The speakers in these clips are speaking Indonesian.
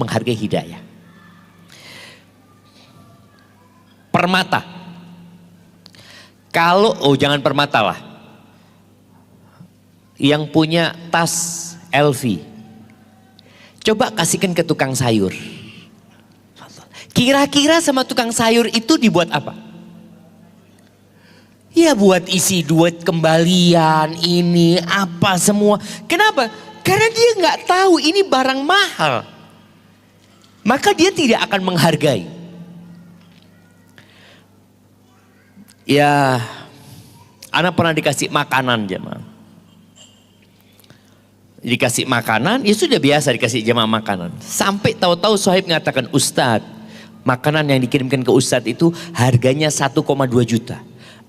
menghargai hidayah. Permata. Kalau, jangan permata lah. Yang punya tas LV. Coba kasihkan ke tukang sayur. Kira-kira sama tukang sayur itu dibuat apa? Ya buat isi duit kembalian, ini apa semua. Kenapa? Karena dia nggak tahu ini barang mahal. Maka dia tidak akan menghargai. Ya, anak pernah dikasih makanan jemaah. Dikasih makanan, ya sudah biasa dikasih jemaah makanan. Sampai tahu-tahu Sohaib mengatakan, Ustadz, makanan yang dikirimkan ke Ustadz itu harganya 1,2 juta.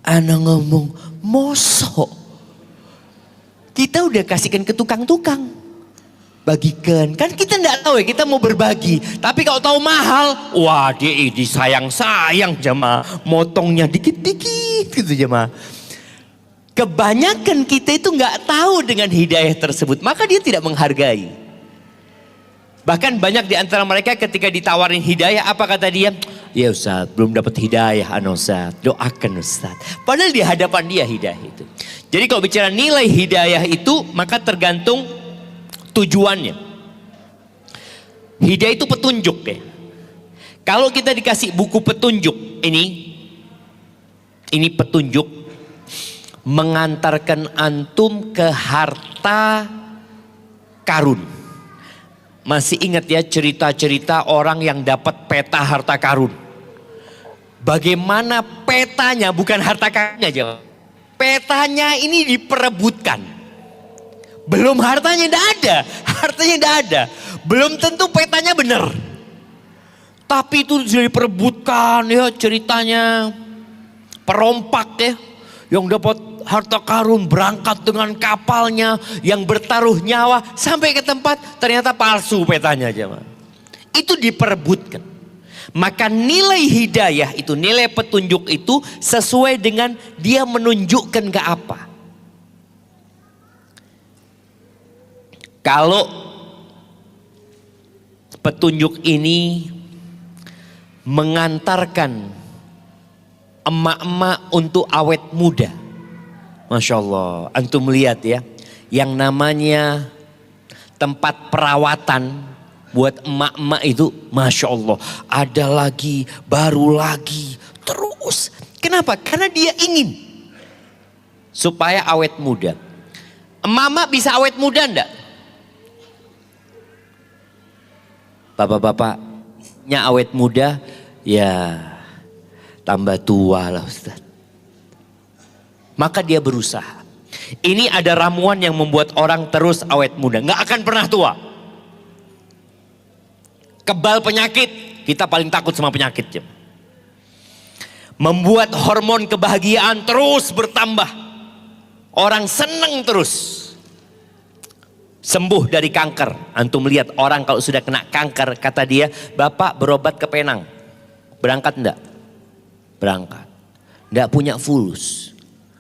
Anak ngomong, mosok. Kita udah kasihkan ke tukang-tukang. Bagikan, kan kita enggak tahu ya, kita mau berbagi. Tapi kalau tahu mahal, wah dia disayang-sayang jemaah. Motongnya dikit-dikit gitu jemaah. Kebanyakan kita itu enggak tahu dengan hidayah tersebut, maka dia tidak menghargai. Bahkan banyak di antara mereka ketika ditawarin hidayah, apa kata dia? Ya Ustaz, belum dapat hidayah Ustaz, doakan Ustaz. Padahal di hadapan dia hidayah itu. Jadi kalau bicara nilai hidayah itu, maka tergantung tujuannya. Hidayah itu petunjuk ya. Kalau kita dikasih buku petunjuk, ini petunjuk mengantarkan antum ke harta karun. Masih ingat ya cerita-cerita orang yang dapat peta harta karun. Bagaimana petanya, bukan harta karunnya aja. Petanya ini diperebutkan. Belum hartanya tidak ada, hartanya tidak ada. Belum tentu petanya benar. Tapi itu sudah diperebutkan ya ceritanya. Perompak ya, yang dapat harta karun berangkat dengan kapalnya yang bertaruh nyawa sampai ke tempat ternyata palsu petanya aja. Itu diperebutkan. Maka nilai hidayah itu, nilai petunjuk itu sesuai dengan dia menunjukkan ke apa. Kalau petunjuk ini mengantarkan emak-emak untuk awet muda, Masya Allah, antum lihat ya, yang namanya tempat perawatan buat emak-emak itu, Masya Allah, ada lagi, baru lagi, terus. Kenapa? Karena dia ingin supaya awet muda. Emak-emak bisa awet muda enggak? Bapak-bapaknya awet muda, ya tambah tua lah Ustaz. Maka dia berusaha. Ini ada ramuan yang membuat orang terus awet muda, nggak akan pernah tua. Kebal penyakit, kita paling takut sama penyakit. Membuat hormon kebahagiaan terus bertambah. Orang seneng terus. Sembuh dari kanker. Antum lihat orang kalau sudah kena kanker, kata dia, Bapak berobat ke Penang. Berangkat enggak? Berangkat. Enggak punya fulus.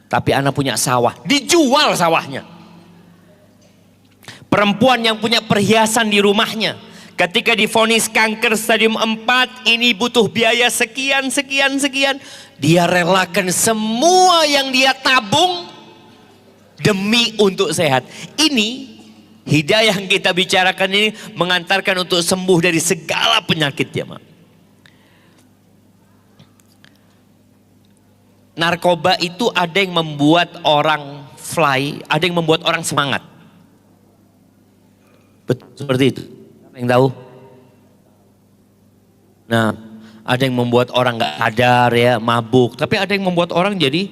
Tapi anak punya sawah. Dijual sawahnya. Perempuan yang punya perhiasan di rumahnya, ketika divonis kanker stadium 4, ini butuh biaya sekian. Dia relakan semua yang dia tabung demi untuk sehat. Ini hidayah yang kita bicarakan ini mengantarkan untuk sembuh dari segala penyakit ya, Mak. Narkoba itu ada yang membuat orang fly, ada yang membuat orang semangat. Betul seperti itu. Siapa yang tahu? Nah, ada yang membuat orang nggak sadar ya, mabuk. Tapi ada yang membuat orang jadi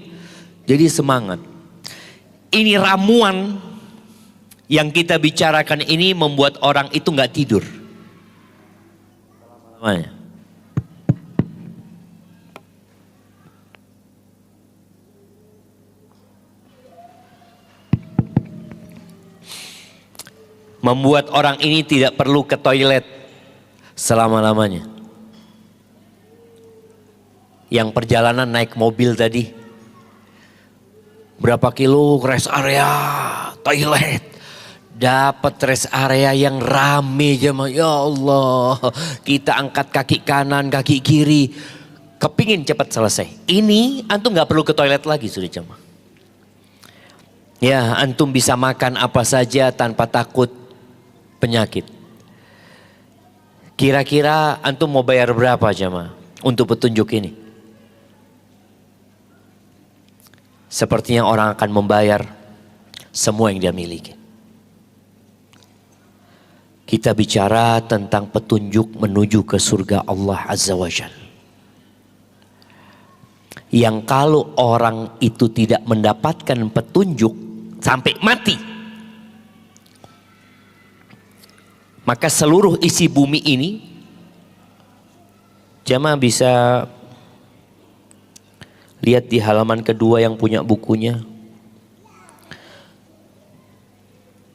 semangat. Ini ramuan yang kita bicarakan ini membuat orang itu nggak tidur. Lama-lamanya. Membuat orang ini tidak perlu ke toilet selama-lamanya. Yang perjalanan naik mobil tadi, berapa kilo rest area, toilet, Dapat rest area yang rame jemaah. Ya Allah, kita angkat kaki kanan, kaki kiri, kepingin cepat selesai. Ini antum nggak perlu ke toilet lagi sudah jemaah. Ya, antum bisa makan apa saja tanpa takut penyakit. Kira-kira antum mau bayar berapa jemaah untuk petunjuk ini? Sepertinya orang akan membayar semua yang dia miliki. Kita bicara tentang petunjuk menuju ke surga Allah Azza wa Jal. Yang kalau orang itu tidak mendapatkan petunjuk sampai mati, maka seluruh isi bumi ini, jamaah bisa lihat di halaman kedua yang punya bukunya.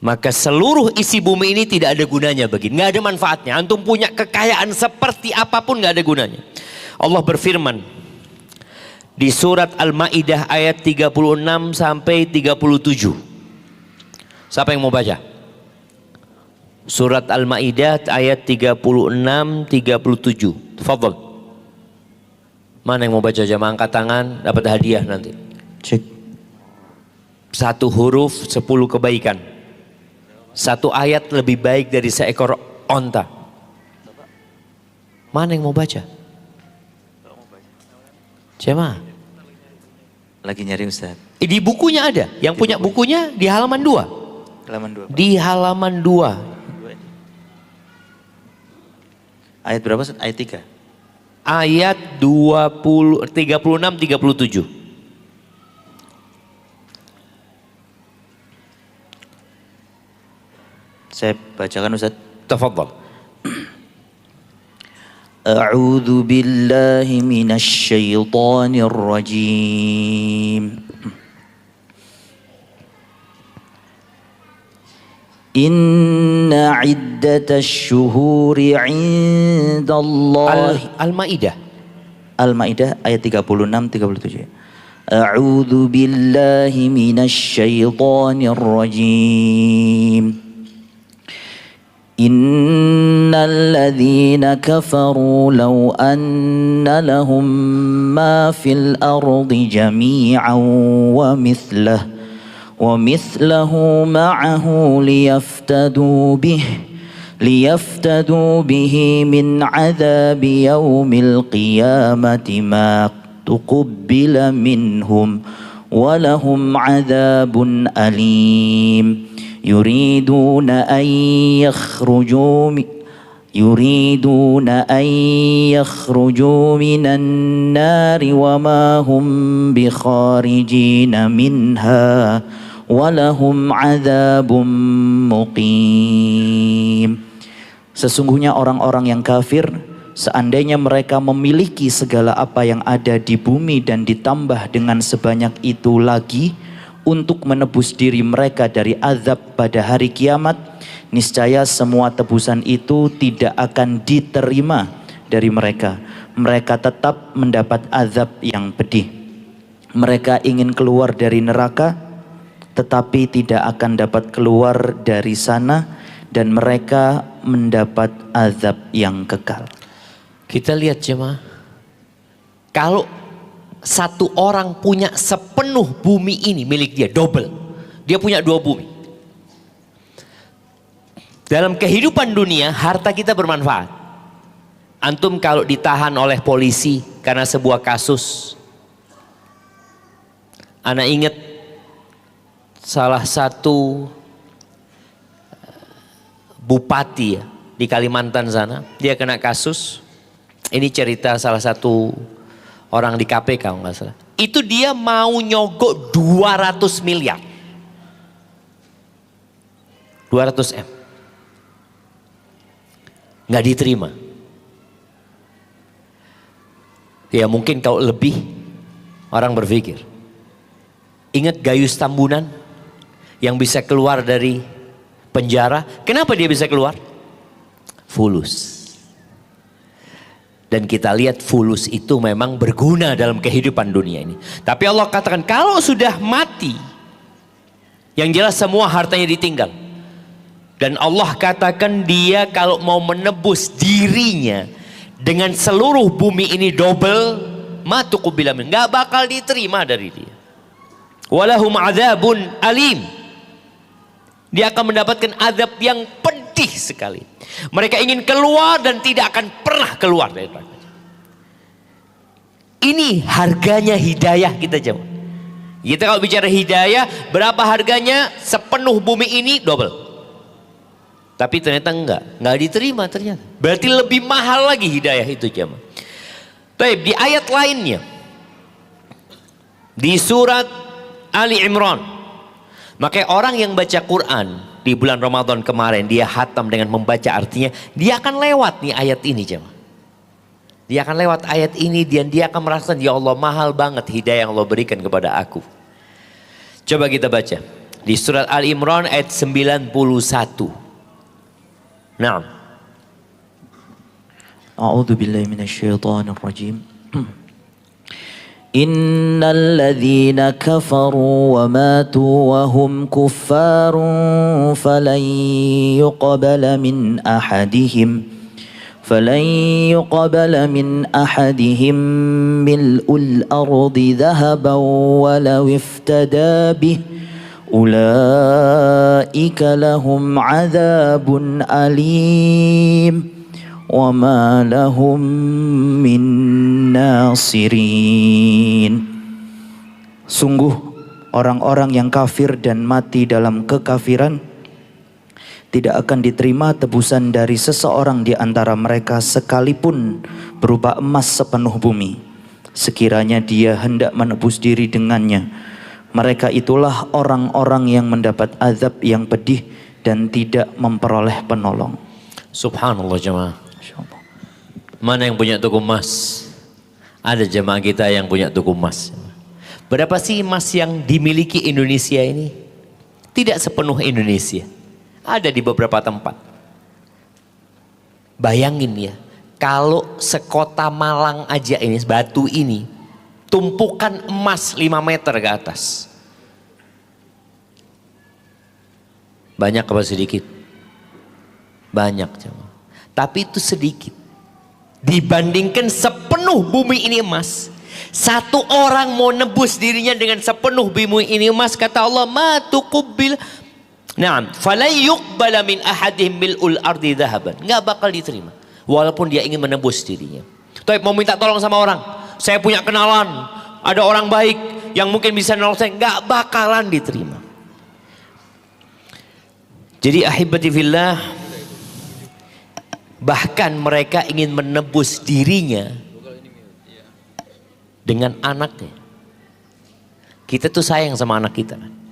Maka seluruh isi bumi ini tidak ada gunanya bagi, nggak ada manfaatnya. Antum punya kekayaan seperti apapun nggak ada gunanya. Allah berfirman di surat Al-Maidah ayat 36 sampai 37. Siapa yang mau baca? Surat Al-Maidah ayat 36 37. Tafadhol. Mana yang mau baca? Jamaah angkat tangan, dapat hadiah nanti. Cek. 1 huruf 10 kebaikan. 1 ayat lebih baik dari seekor onta. Mana yang mau baca? Jemaah. Lagi nyari Ustaz. Di bukunya ada. Yang punya bukunya di halaman 2. Halaman 2. Di halaman 2. Ayat berapa Ustaz? Ayat 3. Ayat 36 37. Saya bacakan Ustaz. Tafadhal. A'udzu billahi minasy syaithanir rajim. Inna iddatash syuhuri 'indallahi Al-Maidah. Al-Maidah ayat 36 37. A'udzu billahi minasy syaithanir rajim. Innal ladzina kafaru law anna lahum ma fil ardi jami'an wa mithlahu ma'ahu liyaftadu bihi min 'adzabi yaumil qiyamati ma tuqabbila minhum wa lahum 'adzabun alim. يريدون أن يخرجوا من النار وما هم بخارجين منها ولهم عذاب مقيم. Sesungguhnya orang-orang yang kafir, seandainya mereka memiliki segala apa yang ada di bumi dan ditambah dengan sebanyak itu lagi untuk menebus diri mereka dari azab pada hari kiamat, niscaya semua tebusan itu tidak akan diterima dari mereka. Mereka tetap mendapat azab yang pedih. Mereka ingin keluar dari neraka, tetapi tidak akan dapat keluar dari sana, dan mereka mendapat azab yang kekal. Kita lihat jemaah, kalau satu orang punya sepenuh bumi ini milik dia, double. Dia punya 2 bumi. Dalam kehidupan dunia, harta kita bermanfaat. Antum kalau ditahan oleh polisi karena sebuah kasus, ana ingat salah satu bupati ya, di Kalimantan sana, dia kena kasus. Ini cerita salah satu orang di KPK kalau nggak salah. Itu dia mau nyogok 200 miliar. 200 M. Nggak diterima. Ya mungkin kalau lebih orang berpikir. Ingat Gayus Tambunan yang bisa keluar dari penjara. Kenapa dia bisa keluar? Fulus. Dan kita lihat fulus itu memang berguna dalam kehidupan dunia ini. Tapi Allah katakan kalau sudah mati, yang jelas semua hartanya ditinggal. Dan Allah katakan dia kalau mau menebus dirinya dengan seluruh bumi ini double, matuqubila min, nggak bakal diterima dari dia. Walahum adzabun alim. Dia akan mendapatkan azab yang pedih sekali. Mereka ingin keluar dan tidak akan pernah keluar dari neraka. Ini harganya hidayah kita jemaah. Kita kalau bicara hidayah, berapa harganya? Sepenuh bumi ini double. Tapi ternyata enggak diterima ternyata. Berarti lebih mahal lagi hidayah itu jemaah. Baik, di ayat lainnya, di surat Ali Imran, makanya orang yang baca Quran di bulan Ramadan kemarin, dia hatam dengan membaca artinya, dia akan lewat nih ayat ini jemaah. Dia akan lewat ayat ini dan dia akan merasakan, ya Allah mahal banget hidayah yang Allah berikan kepada aku. Coba kita baca di surat Al Imran ayat 91. Naam. A'udzu billahi minasyaitonir rajim. Innal ladzina kafaru wa matu wa hum kuffarun falan yuqbala min ahadihim فلن يقبل من أحدهم ملء الأرض ذهبا ولو افتدى به أولئك لهم عذاب أليم وما لهم من ناصرين. Sungguh orang-orang yang kafir dan mati dalam kekafiran tidak akan diterima tebusan dari seseorang di antara mereka sekalipun berupa emas sepenuh bumi, sekiranya dia hendak menebus diri dengannya. Mereka itulah orang-orang yang mendapat azab yang pedih dan tidak memperoleh penolong. Subhanallah jemaah. Mana yang punya toko emas? Ada jemaah kita yang punya toko emas. Berapa sih emas yang dimiliki Indonesia ini? Tidak sepenuh Indonesia. Ada di beberapa tempat. Bayangin ya, kalau sekota Malang aja ini, batu ini, tumpukan emas 5 meter ke atas. Banyak apa sedikit? Banyak. Tapi itu sedikit. Dibandingkan sepenuh bumi ini emas. Satu orang mau nebus dirinya dengan sepenuh bumi ini emas, kata Allah, ma tuqubbil. Naam, fala yuqbala min ahadihim mil'ul ardi dhahaban. Enggak bakal diterima walaupun dia ingin menebus dirinya. Tapi mau minta tolong sama orang, saya punya kenalan, ada orang baik yang mungkin bisa nolong saya, enggak bakalan diterima. Jadi ahibati fillah, bahkan mereka ingin menebus dirinya dengan anaknya. Kita tuh sayang sama anak kita kan.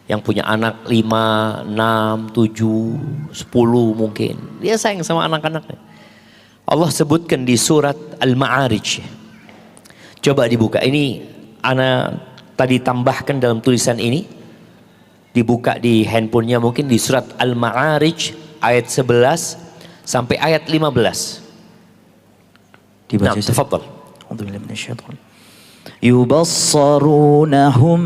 Yang punya anak 5, 6, 7, 10 mungkin. Dia sayang sama anak-anaknya. Allah sebutkan di surat Al-Ma'arij. Coba dibuka. Ini ana tadi tambahkan dalam tulisan ini. Dibuka di handphonenya mungkin di surat Al-Ma'arij ayat 11 sampai ayat 15. Dibaca. Tafadhal. Yubassarunahum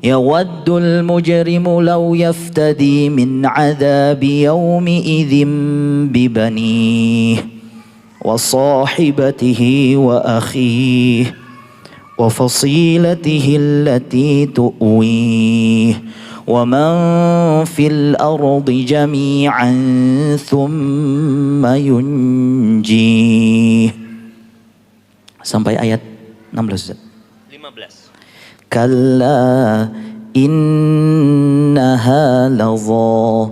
يود المجرم لو يفتدي من عذاب يومئذ ببنيه وصاحبته وأخيه وفصيلته التي تؤويه ومن في الأرض جميعا ثم ينجيه. Sampai ayat 16. 15. Kalla innaha ladha.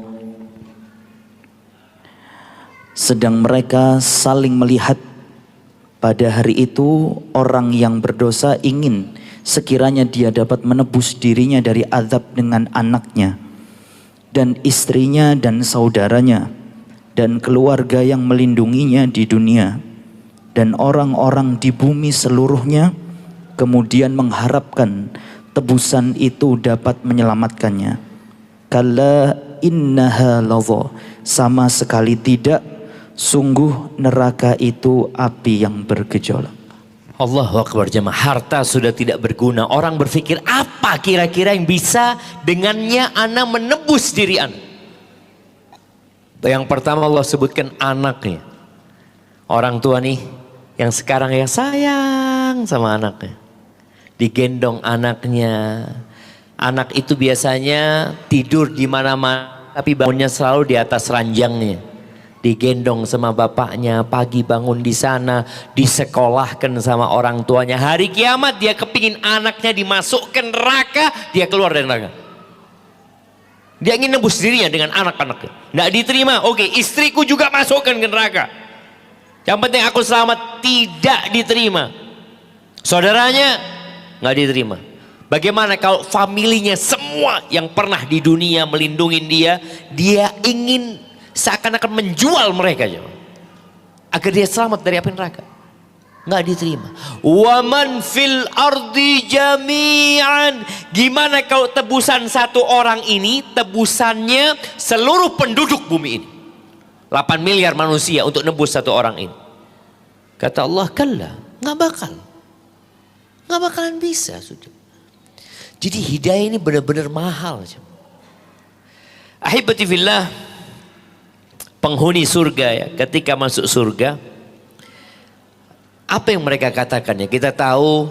Sedang mereka saling melihat. Pada hari itu orang yang berdosa ingin sekiranya dia dapat menebus dirinya dari azab dengan anaknya dan istrinya dan saudaranya dan keluarga yang melindunginya di dunia dan orang-orang di bumi seluruhnya, kemudian mengharapkan tebusan itu dapat menyelamatkannya. Kalla innaha ladha. Sama sekali tidak, sungguh neraka itu api yang bergejolak. Allahu Akbar jemaah. Harta sudah tidak berguna. Orang berpikir apa kira-kira yang bisa dengannya ana menebus diri ana. Yang pertama Allah sebutkan anaknya. Orang tua nih yang sekarang ya sayang sama anaknya. Digendong anaknya. Anak itu biasanya tidur di mana-mana tapi bangunnya selalu di atas ranjangnya. Digendong sama bapaknya, pagi bangun di sana, disekolahkan sama orang tuanya. Hari kiamat dia kepingin anaknya dimasukkan neraka, dia keluar dari neraka. Dia ingin nebus dirinya dengan anak-anaknya. Tidak diterima, oke, istriku juga masukkan ke neraka. Yang penting aku selamat, tidak diterima. Saudaranya nggak diterima. Bagaimana kalau familinya semua yang pernah di dunia melindungi dia, dia ingin seakan-akan menjual mereka agar dia selamat dari api neraka. Nggak diterima. Waman fil ardi jami'an. Gimana kalau tebusan satu orang ini, tebusannya seluruh penduduk bumi ini, 8 miliar manusia untuk nebus satu orang ini. Kata Allah, kalla, nggak bakalan bisa. Sudah. Jadi hidayah ini benar-benar mahal. Ahibati fillah, penghuni surga ya, ketika masuk surga, apa yang mereka katakan ya? Kita tahu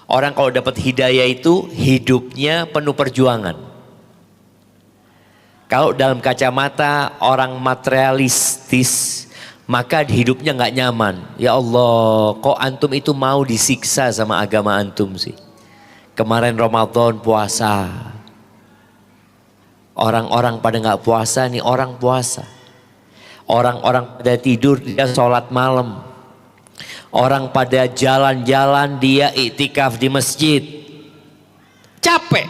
orang kalau dapat hidayah itu hidupnya penuh perjuangan. Kalau dalam kacamata orang materialistis, maka hidupnya nggak nyaman. Ya Allah, kok antum itu mau disiksa sama agama antum sih? Kemarin Ramadan puasa, orang-orang pada nggak puasa, nih orang puasa. Orang-orang pada tidur, dia sholat malam. Orang pada jalan-jalan, dia iktikaf di masjid. Capek,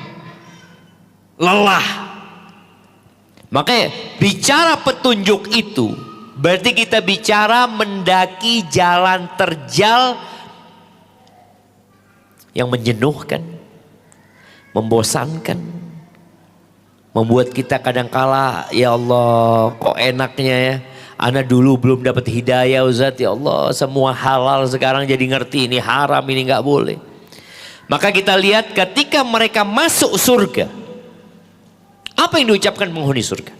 lelah. Makanya bicara petunjuk itu berarti kita bicara mendaki jalan terjal yang menjenuhkan, membosankan, membuat kita kadangkala, ya Allah kok enaknya ya, ana dulu belum dapat hidayah Ustaz, ya Allah semua halal sekarang jadi ngerti ini haram, ini nggak boleh. Maka kita lihat ketika mereka masuk surga, apa yang diucapkan penghuni surga?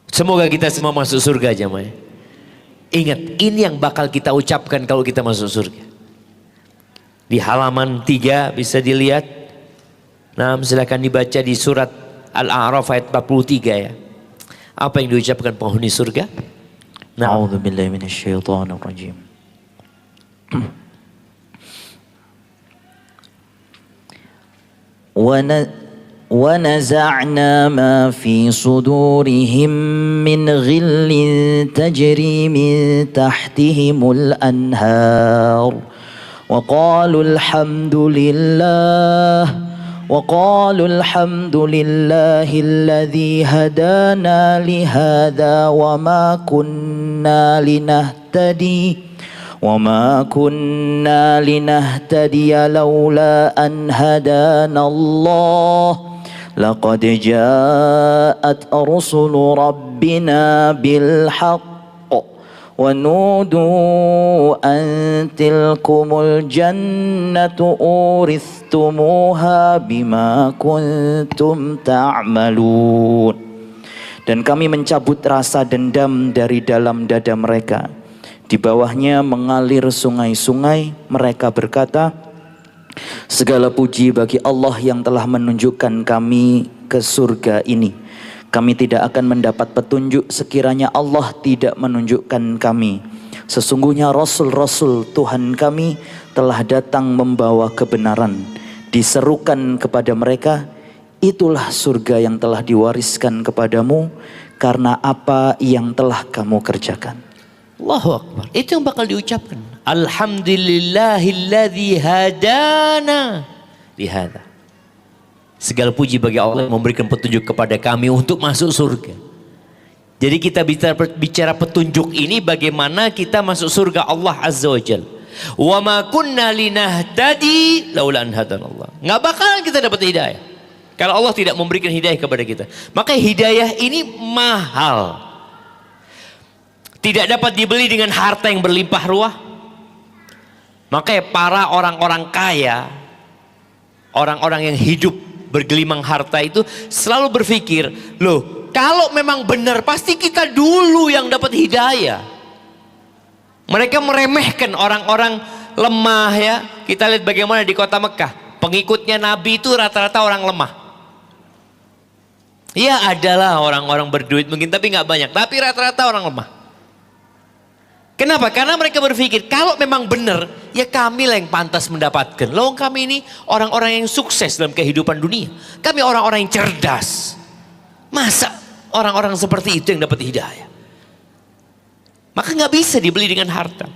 Semoga kita semua masuk surga jemaah. Ingat, ini yang bakal kita ucapkan kalau kita masuk surga. Di halaman 3 bisa dilihat. Nah, silakan dibaca di surat Al-A'raf ayat 43 ya. Apa yang diucapkan penghuni surga? A'udzu billahi minasyaitonir rajim. ونزعنا ما في صدورهم من غل تجري من تحتهم الأنهار وقالوا الحمد لله الذي هدانا لهذا وما كنا لنهتدي لولا أن هدانا الله لقد جاءت رسل ربنا بالحق ونودوا أن تلكم الجنة أورثتموها بما كنتم تعملون. Dan kami mencabut rasa dendam dari dalam dada mereka. Di bawahnya mengalir sungai-sungai. Mereka berkata, segala puji bagi Allah yang telah menunjukkan kami ke surga ini. Kami tidak akan mendapat petunjuk sekiranya Allah tidak menunjukkan kami. Sesungguhnya Rasul-Rasul Tuhan kami telah datang membawa kebenaran. Diserukan kepada mereka, itulah surga yang telah diwariskan kepadamu karena apa yang telah kamu kerjakan. Allahu Akbar. Itu yang bakal diucapkan. Alhamdulillahilladzi hadana lihada. Segala puji bagi Allah yang memberikan petunjuk kepada kami untuk masuk surga. Jadi kita bicara petunjuk ini bagaimana kita masuk surga Allah Azza wa Jalla. Wa ma kunna linahtadi laula an hadanallah. Enggak bakalan kita dapat hidayah kalau Allah tidak memberikan hidayah kepada kita. Maka hidayah ini mahal. Tidak dapat dibeli dengan harta yang berlimpah ruah. Makanya para orang-orang kaya, orang-orang yang hidup bergelimang harta itu selalu berpikir, loh Kalau memang benar, pasti kita dulu yang dapat hidayah. Mereka meremehkan orang-orang lemah ya. Kita lihat bagaimana di kota Mekah. Pengikutnya Nabi itu rata-rata orang lemah. Ya adalah orang-orang berduit mungkin, tapi nggak banyak. Tapi rata-rata orang lemah. Kenapa? Karena mereka berpikir kalau memang benar, ya kami lah yang pantas mendapatkan. Loh kami ini orang-orang yang sukses dalam kehidupan dunia. Kami orang-orang yang cerdas. Masa orang-orang seperti itu yang dapat hidayah? Maka nggak bisa dibeli dengan harta.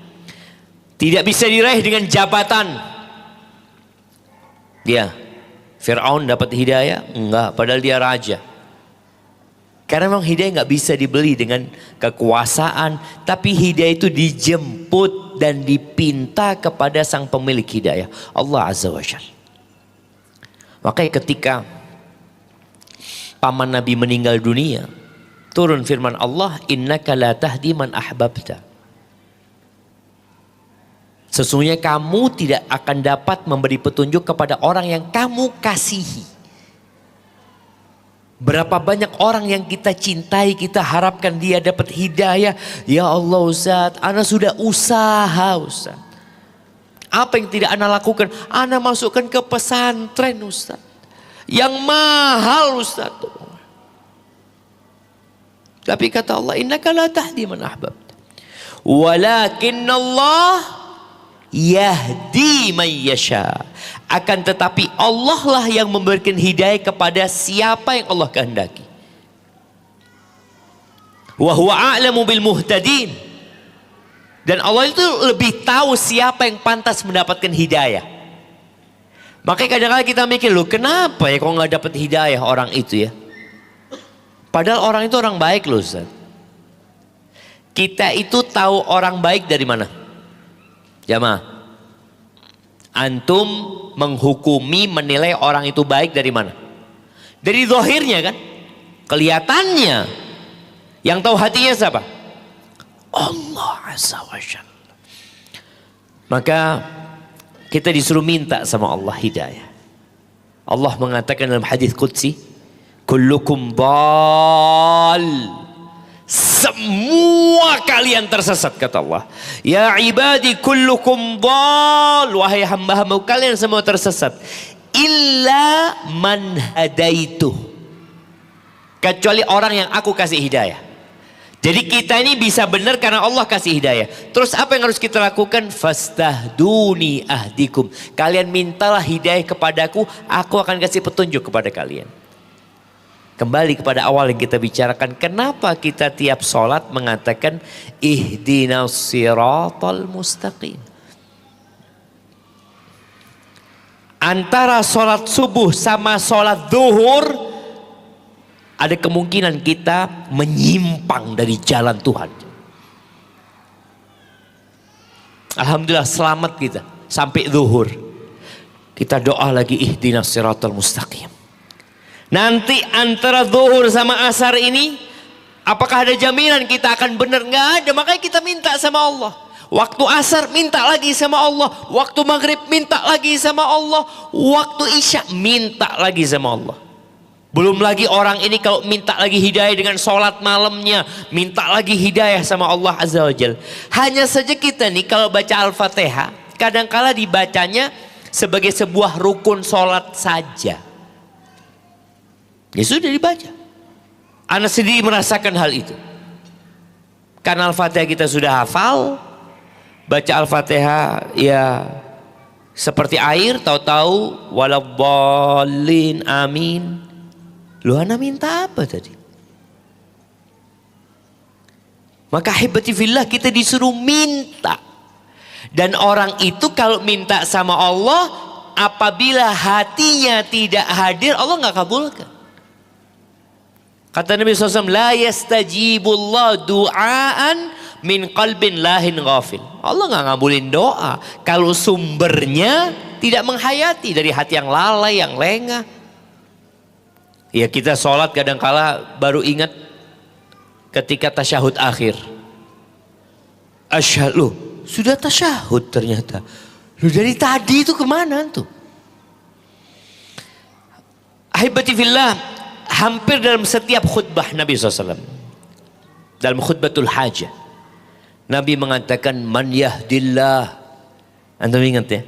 Tidak bisa diraih dengan jabatan. Dia, Fir'aun dapat hidayah? Enggak, padahal dia raja. Karena memang hidayah nggak bisa dibeli dengan kekuasaan, tapi hidayah itu dijemput dan dipinta kepada sang pemilik hidayah, Allah Azza wa Jalla. Makanya ketika paman Nabi meninggal dunia, turun firman Allah, innaka la tahdi man ahbabta. Sesungguhnya kamu tidak akan dapat memberi petunjuk kepada orang yang kamu kasihi. Berapa banyak orang yang kita cintai, kita harapkan dia dapat hidayah. Ya Allah Ustaz, ana sudah usaha Ustaz. Apa yang tidak ana lakukan? Ana masukkan ke pesantren Ustaz. Yang mahal Ustaz. Tapi kata Allah, innaka la tahdi man ahbabta. Walakinna Allah yahdi man yasha. Akan tetapi Allah lah yang memberikan hidayah kepada siapa yang Allah kehendaki. Wa huwa a'lamu bil muhtadin. Dan Allah itu lebih tahu siapa yang pantas mendapatkan hidayah. Makanya kadang-kadang kita mikir, loh kenapa ya kok nggak dapat hidayah orang itu ya? Padahal orang itu orang baik loh Ustaz. Kita itu tahu orang baik dari mana? Jamaah. Antum menghukumi, menilai orang itu baik dari mana? Dari zahirnya kan? Kelihatannya. Yang tahu hatinya siapa? Allah Azza wa Jalla. Maka kita disuruh minta sama Allah hidayah. Allah mengatakan dalam hadis qudsi, kullukum dhal. Semua kalian tersesat kata Allah. Ya ibadi kullukum dhal. Wahai hamba-hamba kalian semua tersesat. Illa man hadaitu. Kecuali orang yang aku kasih hidayah. Jadi kita ini bisa benar karena Allah kasih hidayah. Terus apa yang harus kita lakukan? Fastahduni ahdikum. Kalian mintalah hidayah kepadaku, aku akan kasih petunjuk kepada kalian. Kembali kepada awal yang kita bicarakan, kenapa kita tiap sholat mengatakan ihdinas siratal mustaqim. Antara sholat subuh sama sholat zuhur ada kemungkinan kita menyimpang dari jalan Tuhan. Alhamdulillah selamat kita sampai zuhur. Kita doa lagi ihdinas siratal mustaqim. Nanti antara zuhur sama asar ini, apakah ada jaminan kita akan benar? Nggak ada, makanya kita minta sama Allah. Waktu asar minta lagi sama Allah. Waktu maghrib minta lagi sama Allah. Waktu isya minta lagi sama Allah. Belum lagi orang ini kalau minta lagi hidayah dengan sholat malamnya, minta lagi hidayah sama Allah Azza wa Jalla. Hanya saja kita nih kalau baca Al-Fatihah, kadangkala dibacanya sebagai sebuah rukun sholat saja. Ya sudah dibaca. Anak sendiri merasakan hal itu. Karena Al-Fatihah kita sudah hafal. Baca Al-Fatihah ya seperti air, tahu-tahu waladdallin amin. Lu anak minta apa tadi? Maka hibati fillah kita disuruh minta. Dan orang itu kalau minta sama Allah, apabila hatinya tidak hadir, Allah nggak kabulkan. Kata Nabi SAW, la yastajibullah du'aan min qalbin lahin ghafil. Allah nggak ngabulin doa kalau sumbernya tidak menghayati, dari hati yang lalai, yang lengah. Ya kita sholat kadangkala baru ingat ketika tasyahud akhir. Asyhadu, sudah tasyahud ternyata. Lu dari tadi itu kemana tuh? Ahibati fillah, Hampir dalam setiap khutbah Nabi SAW, dalam khutbatul hajah, Nabi mengatakan man yahdillah. Antum ingat ya?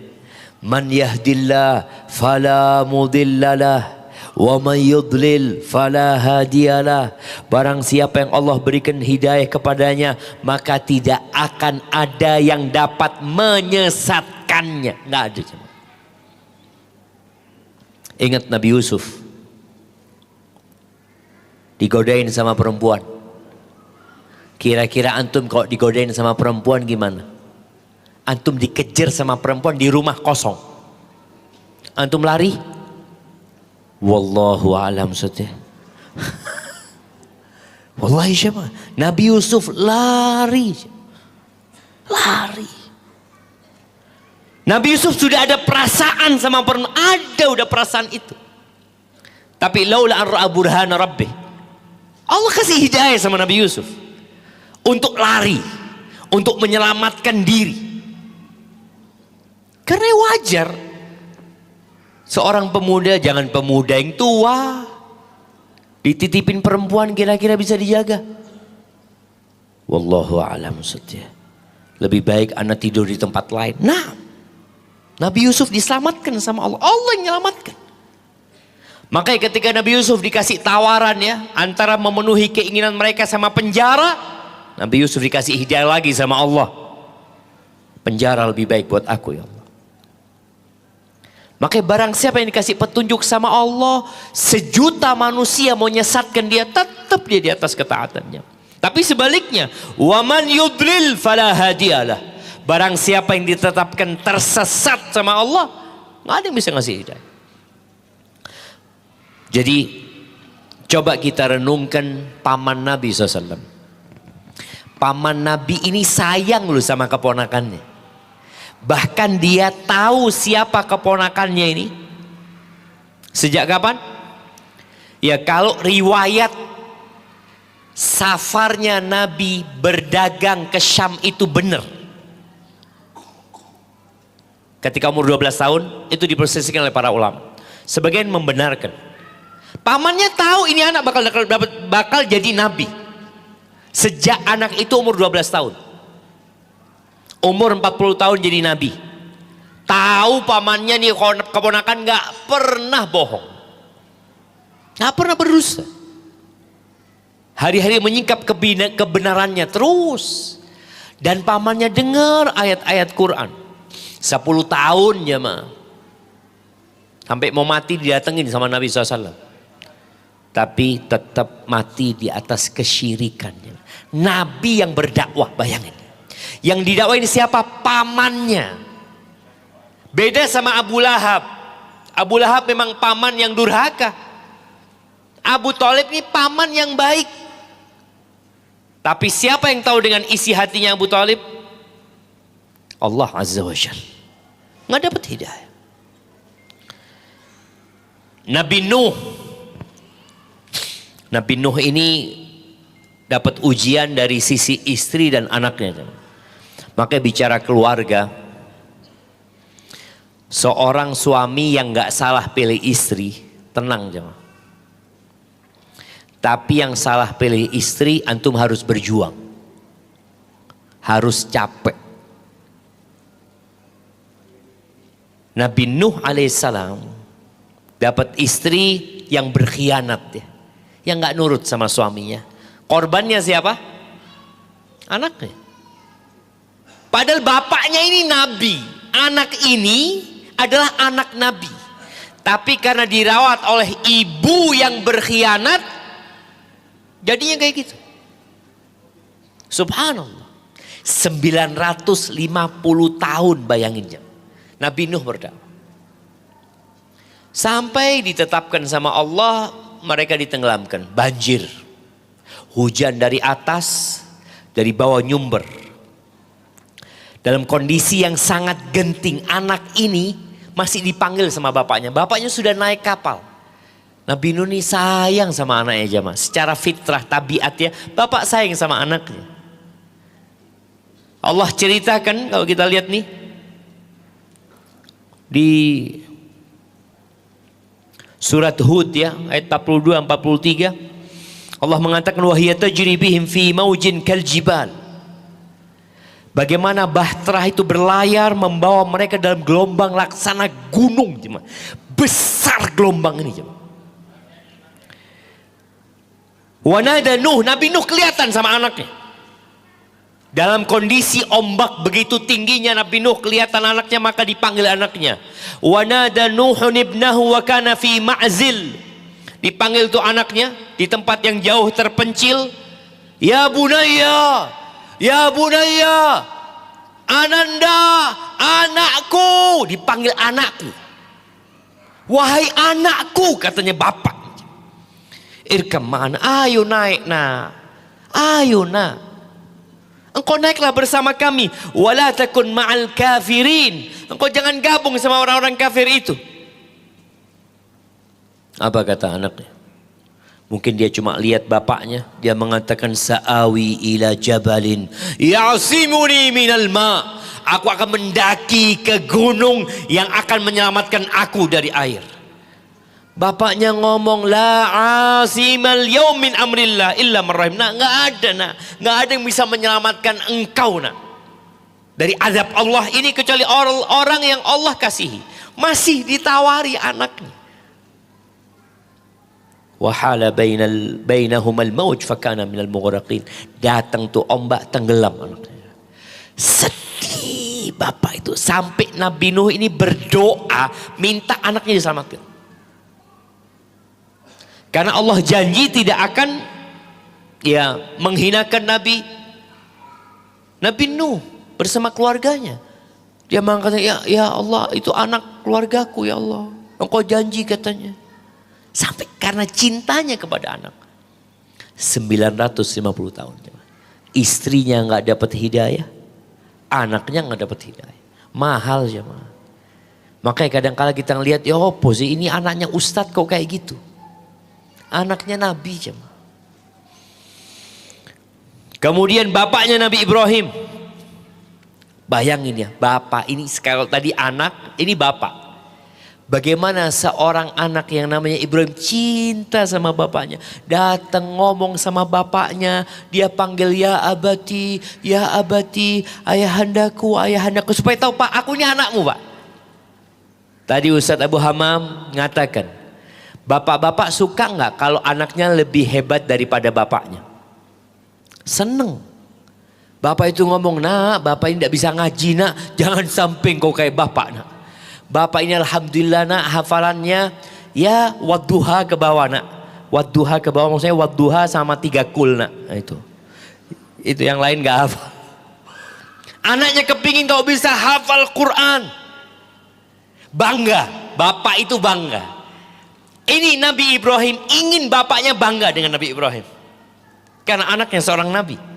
Man yahdillah fala mudhillalah wa man yudlil fala hadiyalah. Barang siapa yang Allah berikan hidayah kepadanya, maka tidak akan ada yang dapat menyesatkannya. Nggak ada. Ingat Nabi Yusuf digodain sama perempuan. Kira-kira antum kalau digodain sama perempuan gimana? Antum dikejar sama perempuan di rumah kosong, antum lari? Wallahu a'lam saja. Wallahi siapa? Nabi Yusuf lari. Nabi Yusuf sudah ada perasaan sama perempuan, ada udah perasaan itu. Tapi laula an ra'a burhana rabbih, Allah kasih hidayah sama Nabi Yusuf untuk lari, untuk menyelamatkan diri. Karena wajar seorang pemuda, jangan pemuda yang tua, dititipin perempuan kira-kira bisa dijaga. Wallahu a'lam saja. Lebih baik anak tidur di tempat lain. Nah, Nabi Yusuf diselamatkan sama Allah. Allah yang menyelamatkan. Makanya ketika Nabi Yusuf dikasih tawaran ya, antara memenuhi keinginan mereka sama penjara, Nabi Yusuf dikasih hidayah lagi sama Allah. Penjara lebih baik buat aku ya Allah. Makanya barang siapa yang dikasih petunjuk sama Allah, sejuta manusia mau nyesatkan dia, tetap dia di atas ketaatannya. Tapi sebaliknya, waman yudlil fala hadiyalah. Barang siapa yang ditetapkan tersesat sama Allah, nggak ada yang bisa ngasih hidayah. Jadi coba kita renungkan paman Nabi SAW. Paman Nabi ini sayang loh sama keponakannya. Bahkan dia tahu siapa keponakannya ini. Sejak kapan? Ya kalau riwayat safarnya Nabi berdagang ke Syam itu benar. Ketika umur 12 tahun itu diprosesikan oleh para ulama. Sebagian membenarkan. Pamannya tahu ini anak bakal jadi nabi. Sejak anak itu umur 12 tahun. Umur 40 tahun jadi nabi. Tahu pamannya nih keponakan gak pernah bohong. Gak pernah berdusta. Hari-hari menyingkap kebenarannya terus. Dan pamannya dengar ayat-ayat Quran. 10 tahun ya mah. Sampai mau mati didatengin sama Nabi SAW. Tapi tetap mati di atas kesyirikannya. Nabi yang berdakwah, bayangin. Yang didakwain siapa? Pamannya. Beda sama Abu Lahab. Abu Lahab memang paman yang durhaka. Abu Thalib ini paman yang baik. Tapi siapa yang tahu dengan isi hatinya Abu Thalib? Allah Azza wa Jalla. Nggak dapat hidayah. Nabi Nuh. Nabi Nuh ini dapat ujian dari sisi istri dan anaknya. Makanya bicara keluarga, seorang suami yang nggak salah pilih istri, tenang jemaah. Tapi yang salah pilih istri, antum harus berjuang, harus capek. Nabi Nuh alaihissalam dapat istri yang berkhianat ya, yang nggak nurut sama suaminya. Korbannya siapa? Anaknya. Padahal bapaknya ini nabi, anak ini adalah anak nabi. Tapi karena dirawat oleh ibu yang berkhianat, jadinya kayak gitu. Subhanallah. 950 tahun bayangin. Nabi Nuh berdakwah. Sampai ditetapkan sama Allah, mereka ditenggelamkan. Banjir. Hujan dari atas, dari bawah nyumber. Dalam kondisi yang sangat genting, anak ini masih dipanggil sama bapaknya. Bapaknya sudah naik kapal. Nabi Nuh ini sayang sama anaknya jemaah. Secara fitrah, tabiatnya, bapak sayang sama anaknya. Allah ceritakan, kalau kita lihat nih, di Surat Hud ya, ayat 42 43. Allah mengatakan wahiyya tajri bihim fi maujin kaljibal. Bagaimana bahtera itu berlayar membawa mereka dalam gelombang laksana gunung, jemaah. Besar gelombang ini, jemaah. Wanada Nuh, Nabi Nuh kelihatan sama anaknya. Dalam kondisi ombak begitu tingginya, Nabi Nuh kelihatan anaknya, maka dipanggil anaknya. Wanada Nuhun ibnahu wa kana fi ma'zil. Dipanggil tuh anaknya di tempat yang jauh terpencil. Ya bunayya, ya bunayya, Ananda, anakku. Dipanggil anakku. Wahai anakku, katanya bapak. Irkam ma'ana, ayo naik nak, ayo nak. Engkau naiklah bersama kami. Wala takun ma'al kafirin. Engkau jangan gabung sama orang-orang kafir itu. Apa kata anaknya? Mungkin dia cuma lihat bapaknya. Dia mengatakan sa'awi ila jabalin ya'simuni minal ma'. Aku akan mendaki ke gunung yang akan menyelamatkan aku dari air. Bapaknya ngomong la asimal yaumin amrillah illa marrahim. Nah, enggak ada, nak. Enggak ada yang bisa menyelamatkan engkau, nak, dari azab Allah ini kecuali orang yang Allah kasihi. Masih ditawari anaknya. Wahala bainahumal mauj fakana minal mughraqin. Datang tuh ombak, tenggelam anaknya. Sedih bapak itu, sampai Nabi Nuh ini berdoa minta anaknya diselamatkan. Karena Allah janji tidak akan menghinakan Nabi Nuh bersama keluarganya. Dia mengatakan, ya Allah, itu anak keluargaku, ya Allah. Engkau janji, katanya. Sampai karena cintanya kepada anak. 950 tahun. Istrinya nggak dapat hidayah, anaknya nggak dapat hidayah. Mahal, jemaah. Makanya kadang-kala kita ngelihat, ya apa sih ini anaknya ustadz kok kayak gitu. Anaknya Nabi, jemaah. Kemudian bapaknya Nabi Ibrahim. Bayangin ya, bapak ini, kalau tadi anak, ini bapak. Bagaimana seorang anak yang namanya Ibrahim cinta sama bapaknya. Datang ngomong sama bapaknya. Dia panggil ya abati, ayahandaku, ayahandaku. Supaya tahu, Pak, aku ini anakmu, Pak. Tadi Ustadz Abu Hamam mengatakan, bapak-bapak suka nggak kalau anaknya lebih hebat daripada bapaknya? Seneng. Bapak itu ngomong, nak, bapak ini tidak bisa ngaji, nak. Jangan sampai kau kayak bapak, nak. Bapak ini alhamdulillah, nak, hafalannya ya wadduha ke bawah, nak. Wadduha ke bawah, maksudnya wadduha sama 3 kul, nak. Nah, itu yang lain nggak hafal. Anaknya kepingin kau bisa hafal Quran. Bangga, bapak itu bangga. Ini Nabi Ibrahim ingin bapaknya bangga dengan Nabi Ibrahim. Karena anaknya seorang Nabi.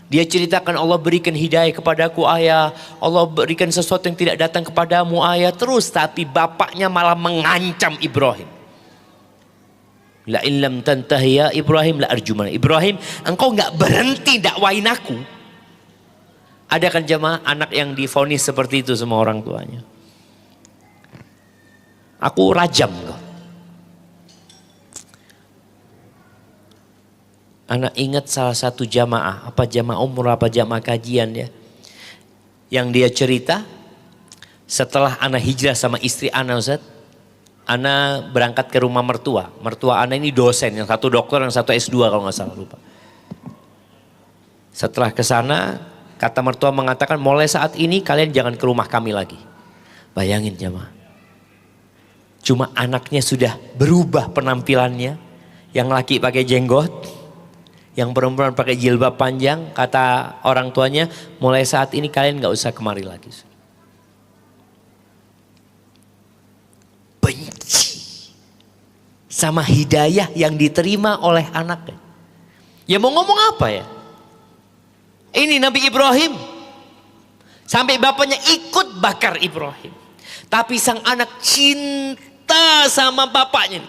Dia ceritakan, Allah berikan hidayah kepadaku, ayah. Allah berikan sesuatu yang tidak datang kepadamu, ayah. Terus tapi bapaknya malah mengancam Ibrahim. La in lam tantahi ya Ibrahim la arjumana. Ibrahim, engkau nggak berhenti dakwain aku. Ada kan jemaah anak yang divonis seperti itu sama orang tuanya. Aku rajam kau. Anak ingat salah satu jamaah, apa jamaah umroh, apa jamaah kajian ya, yang dia cerita setelah anak hijrah sama istri anak, Ustaz, anak berangkat ke rumah mertua. Mertua anak ini dosen, yang satu dokter, yang satu S2 kalau nggak salah, lupa. Setelah ke sana, kata mertua mengatakan, mulai saat ini kalian jangan ke rumah kami lagi. Bayangin jamaah, cuma anaknya sudah berubah penampilannya, yang laki pakai jenggot, yang perempuan pakai jilbab panjang. Kata orang tuanya, mulai saat ini kalian gak usah kemari lagi. Benci sama hidayah yang diterima oleh anaknya. Ya mau ngomong apa ya? Ini Nabi Ibrahim. Sampai bapaknya ikut bakar Ibrahim. Tapi sang anak cinta sama bapaknya.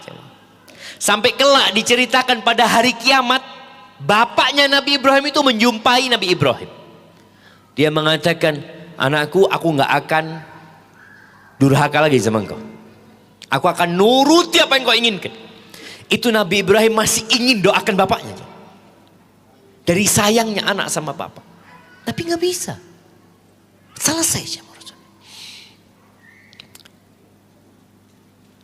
Sampai kelak diceritakan pada hari kiamat, bapaknya Nabi Ibrahim itu menjumpai Nabi Ibrahim. Dia mengatakan, anakku, aku nggak akan durhaka lagi sama engkau. Aku akan nuruti apa yang kau inginkan. Itu Nabi Ibrahim masih ingin doakan bapaknya. Dari sayangnya anak sama bapak. Tapi nggak bisa. Selesai aja urusan.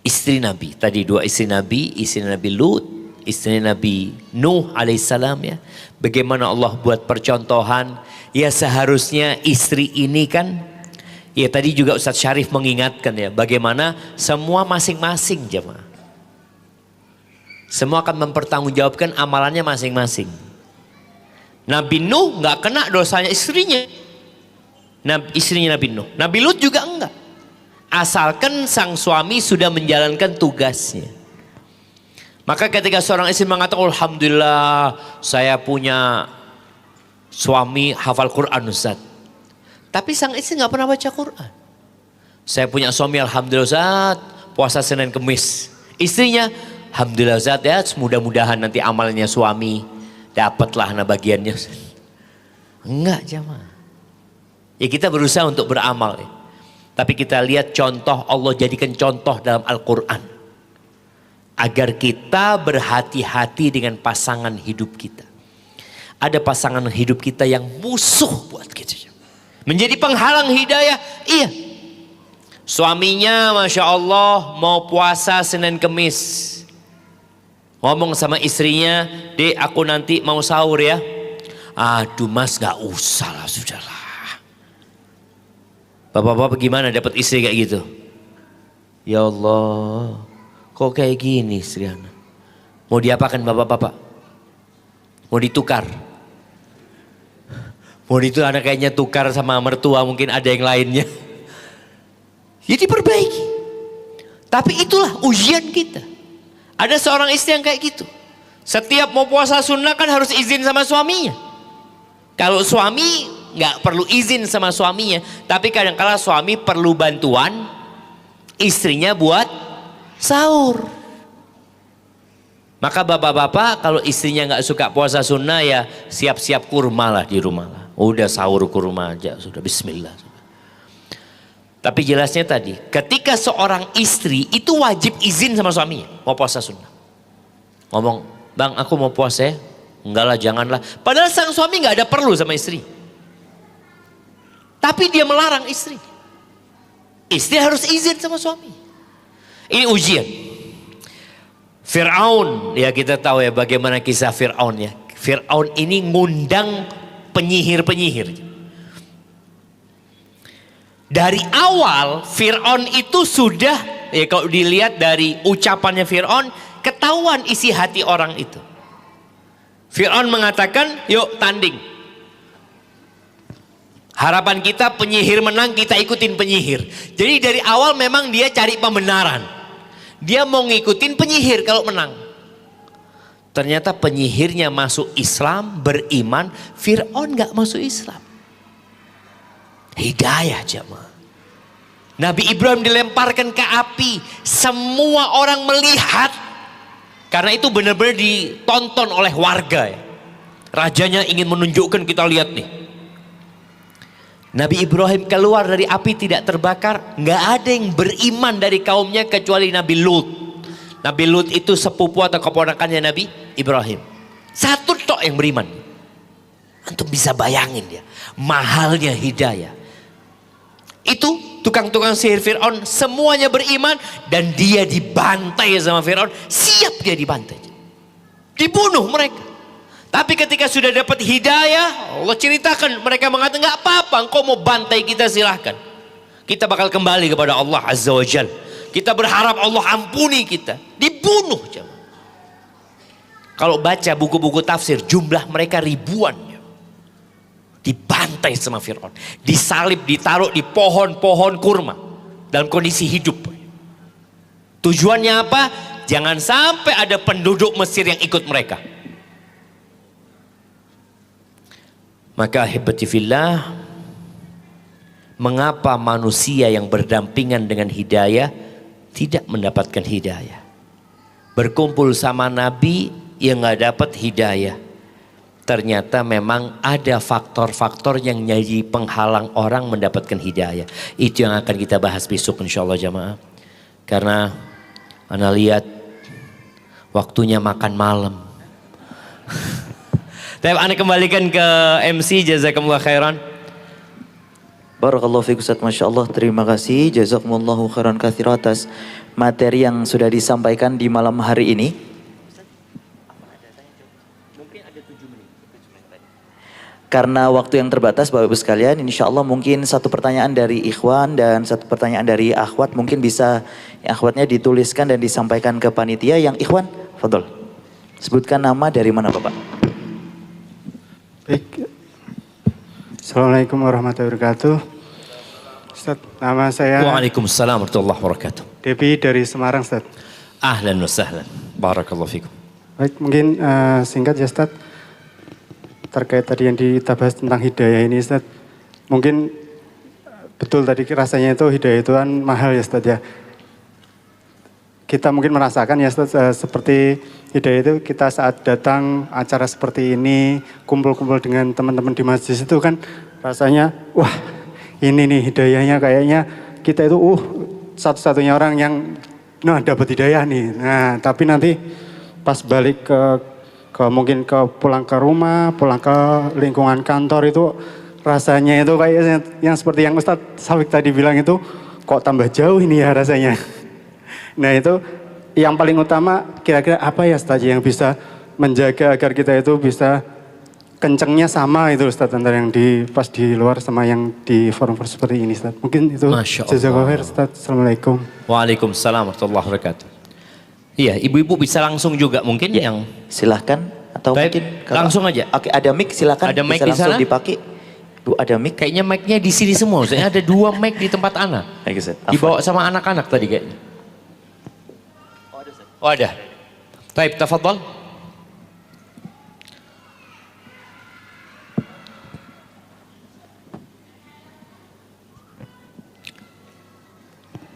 Istri Nabi, tadi 2 istri Nabi Lut, istri Nabi Nuh alaihissalam ya. Bagaimana Allah buat percontohan, ya seharusnya istri ini kan, ya tadi juga Ustadz Syarif mengingatkan ya, bagaimana semua masing-masing jemaah. Semua akan mempertanggungjawabkan amalannya masing-masing. Nabi Nuh nggak kena dosanya istrinya. Istrinya Nabi Nuh. Nabi Lut juga enggak. Asalkan sang suami sudah menjalankan tugasnya. Maka ketika seorang istri mengatakan, alhamdulillah saya punya suami hafal Quran Ustaz. Tapi sang istri nggak pernah baca Quran. Saya punya suami alhamdulillah Ustaz, puasa Senin Kemis. Istrinya, alhamdulillah Ustaz ya, mudah-mudahan nanti amalnya suami dapatlah bagiannya. Enggak jemaah. Ya kita berusaha untuk beramal ya. Tapi kita lihat contoh Allah jadikan contoh dalam Al-Quran. Agar kita berhati-hati dengan pasangan hidup kita. Ada pasangan hidup kita yang musuh buat kita. Menjadi penghalang hidayah. Iya. Suaminya Masya Allah mau puasa Senin Kemis. Ngomong sama istrinya, dek aku nanti mau sahur ya. Aduh mas gak usah lah sudahlah. Bapak-bapak gimana dapat istri kayak gitu? Ya Allah, kok kayak gini istri anak? Mau diapakan bapak-bapak? Mau ditukar? Mau itu anak kayaknya tukar sama mertua, mungkin ada yang lainnya. Jadi perbaiki. Tapi itulah ujian kita. Ada seorang istri yang kayak gitu. Setiap mau puasa sunnah kan harus izin sama suaminya. Kalau suami nggak perlu izin sama suaminya, tapi kadang-kala suami perlu bantuan istrinya buat sahur. Maka bapak-bapak kalau istrinya nggak suka puasa sunnah ya siap-siap kurma lah di rumah lah. Udah sahur kurma aja sudah bismillah. Tapi jelasnya tadi, ketika seorang istri itu wajib izin sama suaminya mau puasa sunnah. Ngomong, bang aku mau puasa ya? Enggak lah janganlah. Padahal sang suami nggak ada perlu sama istri. Tapi dia melarang istri. Istri harus izin sama suami. Ini ujian. Fir'aun, ya kita tahu ya bagaimana kisah Fir'aun ya. Fir'aun ini ngundang penyihir-penyihir. Dari awal Fir'aun itu sudah, ya kalau dilihat dari ucapannya Fir'aun, ketahuan isi hati orang itu. Fir'aun mengatakan, yuk tanding. Harapan kita penyihir menang, kita ikutin penyihir. Jadi dari awal memang dia cari pembenaran. Dia mau ngikutin penyihir kalau menang. Ternyata penyihirnya masuk Islam, beriman. Fir'aun gak masuk Islam. Hidayah jemaah. Nabi Ibrahim dilemparkan ke api. Semua orang melihat. Karena itu benar-benar ditonton oleh warga. Rajanya ingin menunjukkan, kita lihat nih. Nabi Ibrahim keluar dari api tidak terbakar. Nggak ada yang beriman dari kaumnya kecuali Nabi Lut. Nabi Lut itu sepupu atau keponakannya Nabi Ibrahim. Satu tok yang beriman. Antum bisa bayangin dia. Mahalnya hidayah. Itu tukang-tukang sihir Fir'aun semuanya beriman. Dan dia dibantai sama Fir'aun. Siap dia dibantai. Dibunuh mereka. Tapi ketika sudah dapat hidayah, Allah ceritakan, mereka mengatakan nggak apa-apa, engkau mau bantai kita silahkan. Kita bakal kembali kepada Allah Azza wa Jal. Kita berharap Allah ampuni kita. Dibunuh. Kalau baca buku-buku tafsir, jumlah mereka ribuan. Dibantai sama Fir'aun. Disalib, ditaruh di pohon-pohon kurma. Dalam kondisi hidup. Tujuannya apa? Jangan sampai ada penduduk Mesir yang ikut mereka. Maka ahibati fillah, mengapa manusia yang berdampingan dengan hidayah tidak mendapatkan hidayah? Berkumpul sama Nabi yang nggak dapat hidayah. Ternyata memang ada faktor-faktor yang jadi penghalang orang mendapatkan hidayah. Itu yang akan kita bahas besok insyaallah jamaah. Karena Ana lihat waktunya makan malam. Tapi ana kembalikan ke MC, jazakumullah khairan. Barakallahu fiik Ustaz, Masya Allah, terima kasih. Jazakumullahu khairan katsira atas materi yang sudah disampaikan di malam hari ini. Karena waktu yang terbatas Bapak Ibu sekalian, insya Allah mungkin satu pertanyaan dari ikhwan dan satu pertanyaan dari akhwat mungkin bisa akhwatnya dituliskan dan disampaikan ke panitia. Yang ikhwan, fadol. Sebutkan nama dari mana Bapak. Baik. Assalamualaikum warahmatullahi wabarakatuh. Ustaz, nama saya Waalaikumsalam warahmatullahi wabarakatuh. Debi dari Semarang, Ustaz. Ahlan wa sahlan. Barakallahu fikum. Baik, mungkin singkat ya Ustaz. Terkait tadi yang kita bahas tentang hidayah ini Ustaz. Mungkin betul tadi rasanya itu hidayah itu kan mahal ya Ustaz ya. Kita mungkin merasakan ya Ustaz, seperti hidayah itu kita saat datang acara seperti ini, kumpul-kumpul dengan teman-teman di masjid itu kan rasanya, wah ini nih hidayahnya kayaknya kita itu satu-satunya orang yang dapat hidayah nih. Nah tapi nanti pas balik ke mungkin pulang ke rumah, pulang ke lingkungan kantor itu rasanya itu kayak yang seperti yang Ustadz Sawik tadi bilang itu kok tambah jauh ini ya rasanya. Nah itu yang paling utama kira-kira apa ya Ustadz yang bisa menjaga agar kita itu bisa kencengnya sama itu Ustadz antara yang pas di luar sama yang di forum-forum seperti ini Ustadz. Mungkin itu. Masya Allah. Jazakallahu khair Ustadz. Assalamualaikum. Waalaikumsalam warahmatullahi wabarakatuh. Iya, ibu-ibu bisa langsung juga mungkin Ya, yang silahkan atau baik, mungkin langsung aja. Oke, ada mic silakan. Ada mic bisa di langsung sana? dipakai. Bu, ada mic. kayaknya mic-nya di sini semua. Maksudnya ada 2 mic di tempat ana. Baik, Ustaz. Dibawa sama anak-anak tadi kayaknya. Oh ada. Baik, tafadhal.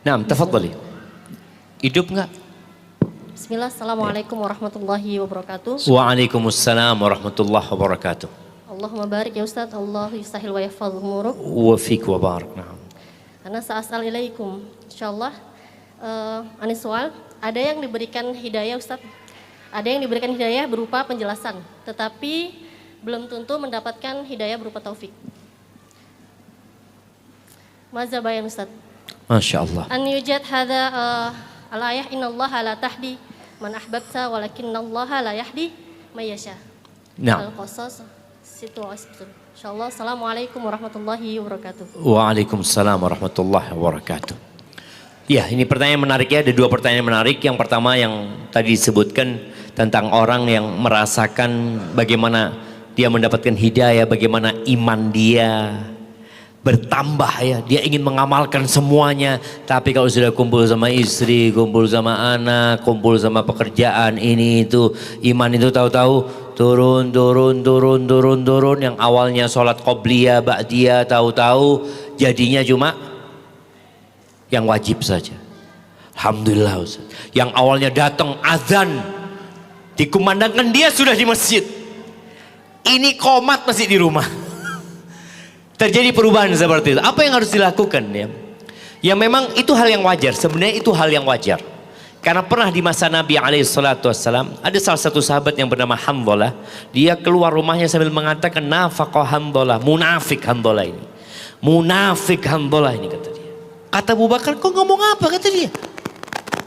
Nah, tafadhali. Hidup enggak? Bismillah, Assalamualaikum warahmatullahi wabarakatuh. Waalaikumsalam warahmatullahi wabarakatuh. Allahumma barik ya Ustaz, Allah yustahil wa yahfadh umuruk. Wa fiik wa barak. Naam. Ana sa'asal ilaikum. Insyaallah, ani soal, ada yang diberikan hidayah Ustaz. Ada yang diberikan hidayah berupa penjelasan, tetapi belum tentu mendapatkan hidayah berupa taufik. Maza bayan Ustaz. Masya Allah. An yujad hadha al-ayah innallaha la tahdi man ahbabta walakinallaha la yahdi may yasha. Nah. Al-Qasas situasi betul. Insyaallah. Assalamualaikum warahmatullahi wabarakatuh. Waalaikumsalam warahmatullahi wabarakatuh. Ya, ini pertanyaan menarik ya. Ada 2 pertanyaan menarik. Yang pertama yang tadi disebutkan tentang orang yang merasakan bagaimana dia mendapatkan hidayah, bagaimana iman dia bertambah ya. Dia ingin mengamalkan semuanya, tapi kalau sudah kumpul sama istri, kumpul sama anak, kumpul sama pekerjaan ini itu, iman itu tahu-tahu turun. Yang awalnya sholat qobliyah, ba'diyah, tahu-tahu jadinya cuma yang wajib saja. Alhamdulillah Ustaz. Yang awalnya datang azan, dikumandangkan dia sudah di masjid. Ini komat masih di rumah. Terjadi perubahan seperti itu. Apa yang harus dilakukan ya? Ya memang itu hal yang wajar. Sebenarnya itu hal yang wajar. Karena pernah di masa Nabi SAW ada salah satu sahabat yang bernama Hanzalah. Dia keluar rumahnya sambil mengatakan nafaqah Hanzalah, munafik Hanzalah ini. Munafik Hanzalah ini kata dia. Kata Abu Bakar, kau ngomong apa kata dia?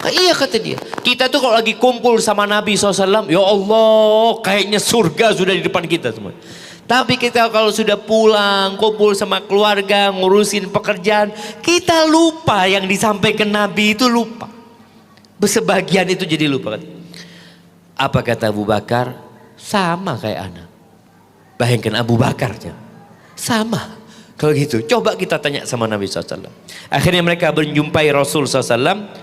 Iya kata dia. Kita tuh kalau lagi kumpul sama Nabi SAW, ya Allah kayaknya surga sudah di depan kita semua. Tapi kita kalau sudah pulang, kumpul sama keluarga, ngurusin pekerjaan, kita lupa yang disampaikan Nabi itu lupa. Sebagian itu jadi lupa. Apa kata Abu Bakar? Sama kayak anak. Bayangkan Abu Bakar aja. Sama. Kalau gitu, coba kita tanya sama Nabi SAW. Akhirnya mereka berjumpai Rasul SAW.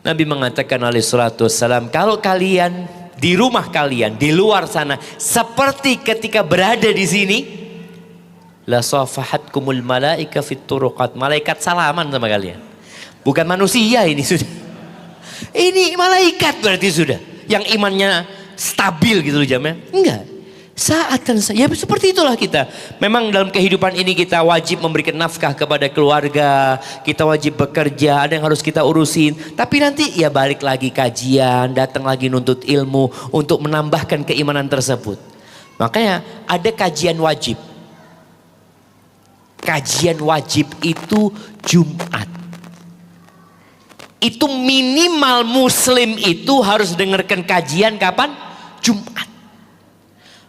Nabi mengatakan alaihissalam, kalau kalian di rumah kalian, di luar sana, seperti ketika berada di sini, la safahatkumul malaika fit turuqat. Malaikat salaman sama kalian. Bukan manusia ini sudah. Ini malaikat berarti sudah. Yang imannya stabil gitu loh jamnya. Enggak. Saatan ya seperti itulah kita. Memang dalam kehidupan ini kita wajib memberikan nafkah kepada keluarga, kita wajib bekerja, ada yang harus kita urusin. Tapi nanti ya balik lagi kajian, datang lagi nuntut ilmu untuk menambahkan keimanan tersebut. Makanya ada kajian wajib. Kajian wajib itu Jumat. Itu minimal muslim itu harus dengarkan kajian kapan? Jumat.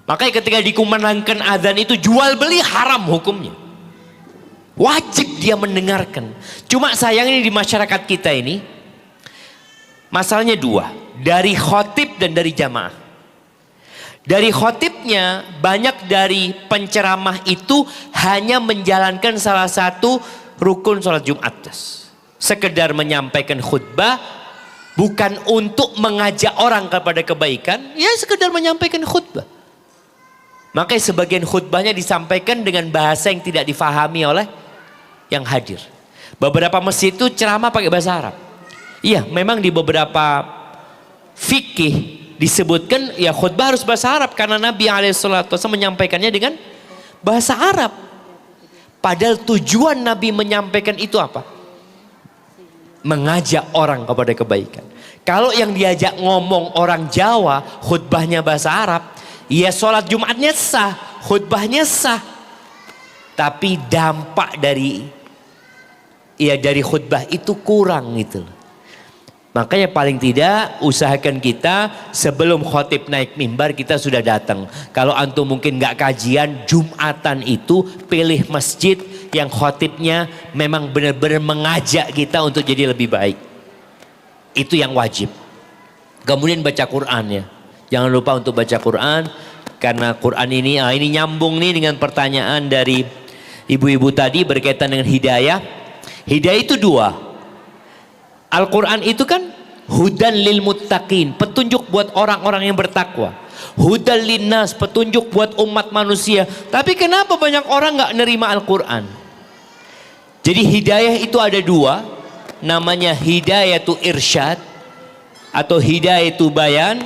Makanya ketika dikumandangkan azan itu jual beli haram hukumnya. Wajib dia mendengarkan. Cuma sayangnya di masyarakat kita ini masalahnya dua. Dari khotib dan dari jamaah. Dari khotibnya banyak dari penceramah itu hanya menjalankan salah satu rukun sholat Jumat. Sekedar menyampaikan khutbah. Bukan untuk mengajak orang kepada kebaikan. Ya sekedar menyampaikan khutbah. Makanya sebagian khutbahnya disampaikan dengan bahasa yang tidak difahami oleh yang hadir. Beberapa masjid itu ceramah pakai bahasa Arab. Iya, memang di beberapa fikih disebutkan ya khutbah harus bahasa Arab karena Nabi SAW menyampaikannya dengan bahasa Arab. Padahal tujuan Nabi menyampaikan itu apa? Mengajak orang kepada kebaikan. Kalau yang diajak ngomong orang Jawa, khutbahnya bahasa Arab, ya sholat Jumatnya sah, khutbahnya sah. Tapi dampak dari khutbah itu kurang gitu. Makanya paling tidak usahakan kita sebelum khotib naik mimbar kita sudah datang. Kalau antum mungkin nggak kajian Jumatan itu pilih masjid yang khotibnya memang benar-benar mengajak kita untuk jadi lebih baik. Itu yang wajib. Kemudian baca Quran ya. Jangan lupa untuk baca Quran karena Quran ini nyambung nih dengan pertanyaan dari ibu-ibu tadi berkaitan dengan hidayah. Hidayah itu dua. Al-Quran itu kan hudan lil muttaqin, petunjuk buat orang-orang yang bertakwa. Hudan linnas, petunjuk buat umat manusia. Tapi kenapa banyak orang nggak nerima Al-Quran? Jadi hidayah itu ada dua, namanya hidayatu irsyad atau hidayatu bayan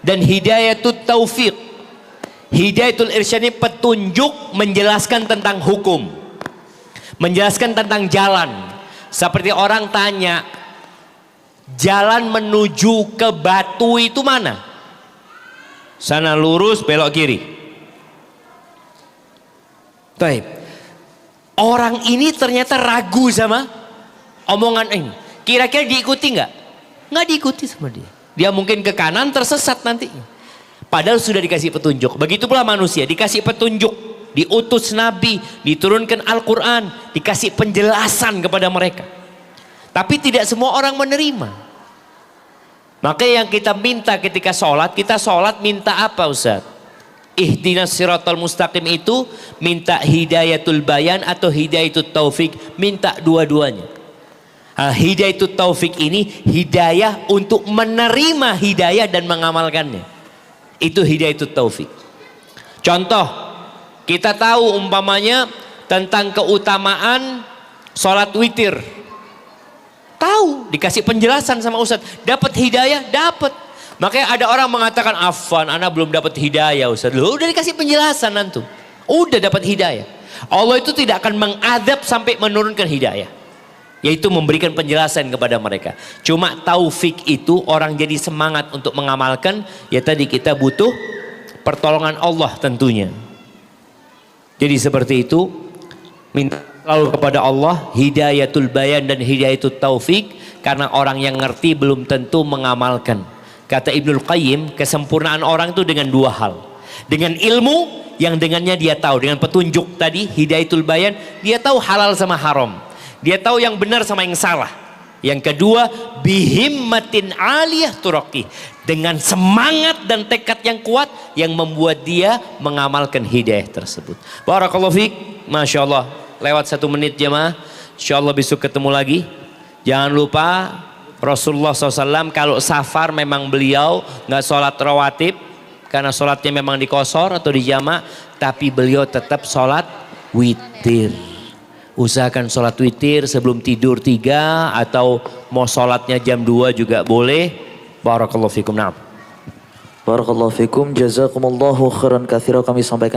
dan hidayatu taufiq. Hidayatul irsyad ini petunjuk menjelaskan tentang hukum, menjelaskan tentang jalan. Seperti orang tanya, jalan menuju ke Batu itu mana? Sana lurus belok kiri. Baik. Orang ini ternyata ragu sama omongan ini. Kira-kira diikuti nggak? Nggak diikuti sama dia. Dia mungkin ke kanan tersesat nantinya. Padahal sudah dikasih petunjuk. Begitu pula manusia dikasih petunjuk, diutus Nabi, diturunkan Al-Quran, dikasih penjelasan kepada mereka. Tapi tidak semua orang menerima. Maka yang kita minta ketika sholat, kita sholat minta apa Ustaz? Ihdinas siratal mustaqim itu minta hidayatul bayan atau hidayatul taufik, minta dua-duanya. Hidayatul taufik ini hidayah untuk menerima hidayah dan mengamalkannya. Itu hidayatul taufik. Contoh, kita tahu umpamanya tentang keutamaan sholat witir. Tahu, dikasih penjelasan sama Ustadz, dapat hidayah, dapat. Makanya ada orang mengatakan, "Afwan, ana belum dapat hidayah Ustadz." Loh, udah dikasih penjelasan antum. Udah dapat hidayah. Allah itu tidak akan mengadab sampai menurunkan hidayah. Yaitu memberikan penjelasan kepada mereka. Cuma taufik itu orang jadi semangat untuk mengamalkan, ya tadi kita butuh pertolongan Allah tentunya. Jadi seperti itu, minta lalu kepada Allah hidayatul bayan dan hidayatul taufik, karena orang yang ngerti belum tentu mengamalkan. Kata Ibnul Qayyim, kesempurnaan orang itu dengan dua hal. Dengan ilmu yang dengannya dia tahu, dengan petunjuk tadi hidayatul bayan, dia tahu halal sama haram. Dia tahu yang benar sama yang salah. Yang kedua, bihimmatin aliyah turaqi, dengan semangat dan tekad yang kuat yang membuat dia mengamalkan hidayah tersebut. Barakallahu fiik, Masya Allah. Lewat 1 menit jemaah, insya Allah besok ketemu lagi. Jangan lupa Rasulullah SAW kalau safar memang beliau nggak sholat rawatib karena sholatnya memang di qashar atau di jamak, tapi beliau tetap sholat witir. Usahakan sholat witir sebelum tidur 3 atau mau sholatnya jam 2 juga boleh. Barakallahu fikum. Na'am. Barakallahu fikum, jazakumullahu khairan katsira, kami sampaikan